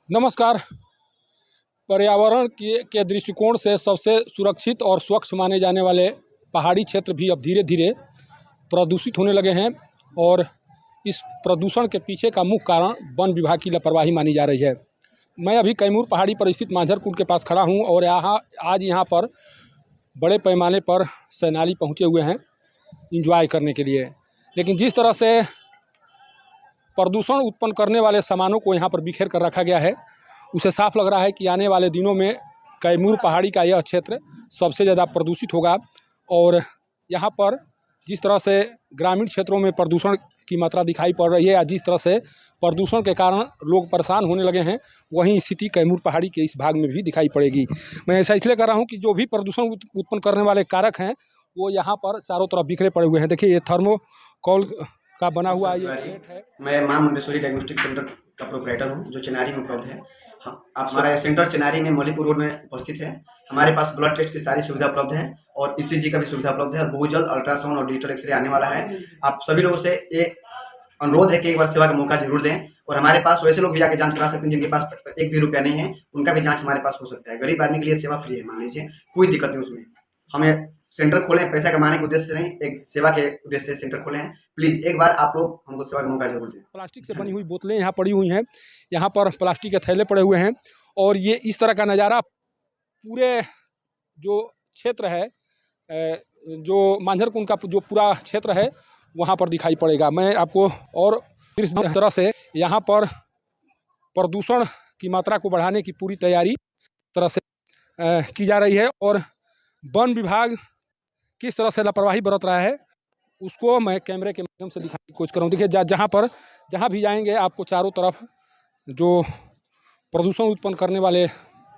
नमस्कार। पर्यावरण के दृष्टिकोण से सबसे सुरक्षित और स्वच्छ माने जाने वाले पहाड़ी क्षेत्र भी अब धीरे धीरे प्रदूषित होने लगे हैं और इस प्रदूषण के पीछे का मुख्य कारण वन विभाग की लापरवाही मानी जा रही है। मैं अभी कैमूर पहाड़ी पर स्थित मांझर कुंड के पास खड़ा हूं और आज यहाँ पर बड़े पैमाने पर सैलानी पहुंचे हुए हैं इंजॉय करने के लिए। लेकिन जिस तरह से प्रदूषण उत्पन्न करने वाले सामानों को यहाँ पर बिखेर कर रखा गया है, उसे साफ लग रहा है कि आने वाले दिनों में कैमूर पहाड़ी का यह क्षेत्र सबसे ज़्यादा प्रदूषित होगा। और यहाँ पर जिस तरह से ग्रामीण क्षेत्रों में प्रदूषण की मात्रा दिखाई पड़ रही है या जिस तरह से प्रदूषण के कारण लोग परेशान होने लगे हैं, वहीं स्थिति कैमूर पहाड़ी के इस भाग में भी दिखाई पड़ेगी। मैं ऐसा इसलिए कर रहा हूँ कि जो भी प्रदूषण उत्पन्न करने वाले कारक हैं वो यहाँ पर चारों तरफ बिखरे पड़े हुए हैं। देखिए, ये थर्मोकोल का बना हुआ ये प्लेट है। मैं मां मुंडेश्वरी डायग्नोस्टिक सेंटर का प्रोपराइटर हूं, जो चेनारी में उपलब्ध है। आप हमारा सेंटर चेनारी में मौलीपुर रोड में उपस्थित है। हमारे पास ब्लड टेस्ट की सारी सुविधा उपलब्ध है और ईसीजी का भी सुविधा उपलब्ध है और बहुत जल्द अल्ट्रासाउंड और डिजिटल एक्सरे आने वाला है। आप सभी लोगों से ये अनुरोध है कि एक बार सेवा का मौका जरूर दें। और हमारे पास वैसे लोग भी आके जांच करा सकते हैं जिनके पास एक भी रुपया नहीं है, उनका भी जांच हमारे पास हो सकता है। गरीब आदमी के लिए सेवा फ्री है, मान लीजिए, कोई दिक्कत नहीं उसमें। हमें सेंटर खोले हैं पैसा कमाने के उद्देश्य से नहीं, एक सेवा के उद्देश्य से सेंटर खोले हैं। प्लीज़ एक बार आप लोग हमको सेवा का मौका जरूर दें। प्लास्टिक से बनी हुई बोतलें यहाँ पड़ी हुई हैं, यहाँ पर प्लास्टिक के थैले पड़े हुए हैं और ये इस तरह का नज़ारा पूरे जो क्षेत्र है, जो मांझर कुंड का जो पूरा क्षेत्र है वहाँ पर दिखाई पड़ेगा। मैं आपको और इस तरह से यहाँ पर प्रदूषण की मात्रा को बढ़ाने की पूरी तैयारी तरह से की जा रही है और वन विभाग किस तरह से लापरवाही बरत रहा है उसको मैं कैमरे के माध्यम से दिखाने की कोशिश करूँ। देखिए, जहाँ भी जाएंगे आपको चारों तरफ जो प्रदूषण उत्पन्न करने वाले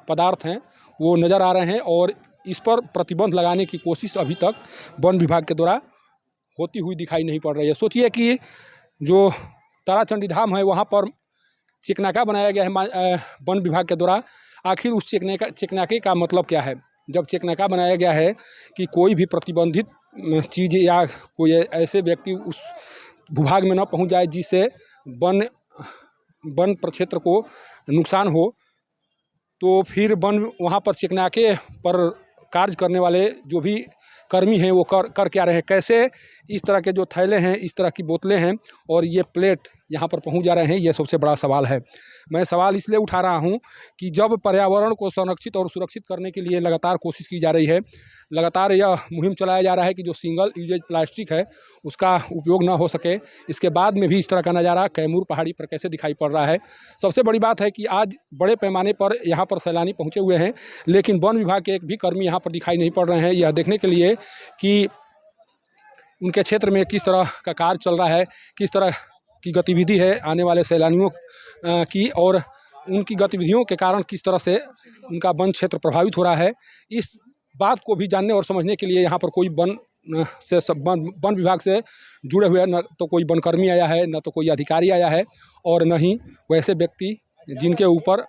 पदार्थ हैं वो नज़र आ रहे हैं और इस पर प्रतिबंध लगाने की कोशिश अभी तक वन विभाग के द्वारा होती हुई दिखाई नहीं पड़ रही है। सोचिए कि जो ताराचंडी धाम है वहाँ पर चेकनाका बनाया गया है वन विभाग के द्वारा। आखिर उस चेकनाके का मतलब क्या है? जब चेकनाका बनाया गया है कि कोई भी प्रतिबंधित चीज़ या कोई ऐसे व्यक्ति उस भूभाग में न पहुंच जाए जिससे वन प्रक्षेत्र को नुकसान हो, तो फिर वन वहाँ पर चेकनाके पर कार्य करने वाले जो भी कर्मी हैं वो कर क्या रहे हैं? कैसे इस तरह के जो थैले हैं, इस तरह की बोतलें हैं और ये प्लेट यहाँ पर पहुँच जा रहे हैं, ये सबसे बड़ा सवाल है। मैं सवाल इसलिए उठा रहा हूँ कि जब पर्यावरण को संरक्षित और सुरक्षित करने के लिए लगातार कोशिश की जा रही है, लगातार यह मुहिम चलाया जा रहा है कि जो सिंगल यूजेज प्लास्टिक है उसका उपयोग ना हो सके, इसके बाद में भी इस तरह का नज़ारा कैमूर पहाड़ी पर कैसे दिखाई पड़ रहा है। सबसे बड़ी बात है कि आज बड़े पैमाने पर यहाँ पर सैलानी पहुँचे हुए हैं, लेकिन वन विभाग के एक भी कर्मी यहाँ पर दिखाई नहीं पड़ रहे हैं यह देखने के लिए कि उनके क्षेत्र में किस तरह का कार्य चल रहा है, किस तरह की गतिविधि है आने वाले सैलानियों की और उनकी गतिविधियों के कारण किस तरह से उनका वन क्षेत्र प्रभावित हो रहा है। इस बात को भी जानने और समझने के लिए यहाँ पर कोई वन विभाग से जुड़े हुए न तो कोई वनकर्मी आया है, न तो कोई अधिकारी आया है और न ही वैसे व्यक्ति जिनके ऊपर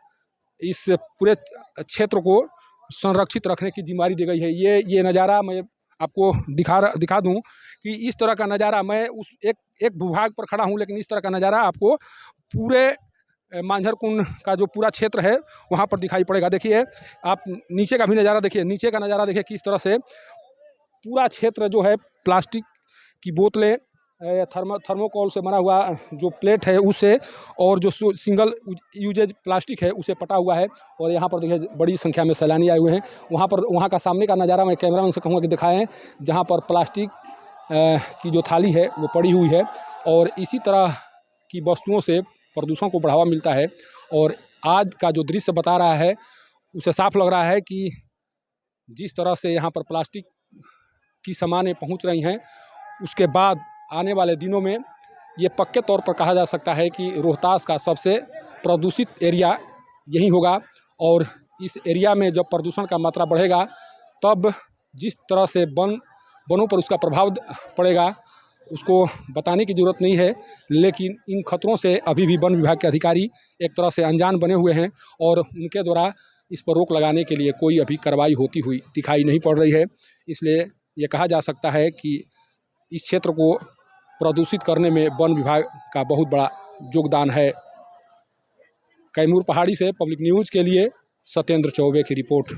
इस पूरे क्षेत्र को संरक्षित रखने की जिम्मेदारी दी गई है। ये नज़ारा मैं आपको दिखा दूं कि इस तरह का नज़ारा, मैं उस एक भूभाग पर खड़ा हूं, लेकिन इस तरह का नज़ारा आपको पूरे मांझर कुंड का जो पूरा क्षेत्र है वहां पर दिखाई पड़ेगा। देखिए, आप नीचे का भी नज़ारा देखिए, नीचे का नज़ारा देखिए किस तरह से पूरा क्षेत्र जो है प्लास्टिक की बोतलें, थर्मोकोल से बना हुआ जो प्लेट है उससे और जो सिंगल यूजेज प्लास्टिक है उसे पटा हुआ है। और यहाँ पर देखिए बड़ी संख्या में सैलानी आए हुए हैं। वहाँ का सामने का नज़ारा मैं कैमरामैन से कहूँगा कि दिखाएं, जहाँ पर प्लास्टिक की जो थाली है वो पड़ी हुई है और इसी तरह की वस्तुओं से प्रदूषण को बढ़ावा मिलता है। और आज का जो दृश्य बता रहा है उसे साफ लग रहा है कि जिस तरह से यहाँ पर प्लास्टिक की सामानें पहुँच रही हैं, उसके बाद आने वाले दिनों में ये पक्के तौर पर कहा जा सकता है कि रोहतास का सबसे प्रदूषित एरिया यही होगा। और इस एरिया में जब प्रदूषण का मात्रा बढ़ेगा तब जिस तरह से वनों पर उसका प्रभाव पड़ेगा उसको बताने की ज़रूरत नहीं है। लेकिन इन खतरों से अभी भी वन विभाग के अधिकारी एक तरह से अनजान बने हुए हैं और उनके द्वारा इस पर रोक लगाने के लिए कोई अभी कार्रवाई होती हुई दिखाई नहीं पड़ रही है। इसलिए ये कहा जा सकता है कि इस क्षेत्र को प्रदूषित करने में वन विभाग का बहुत बड़ा योगदान है। कैमूर पहाड़ी से पब्लिक न्यूज़ के लिए सत्येंद्र चौबे की रिपोर्ट।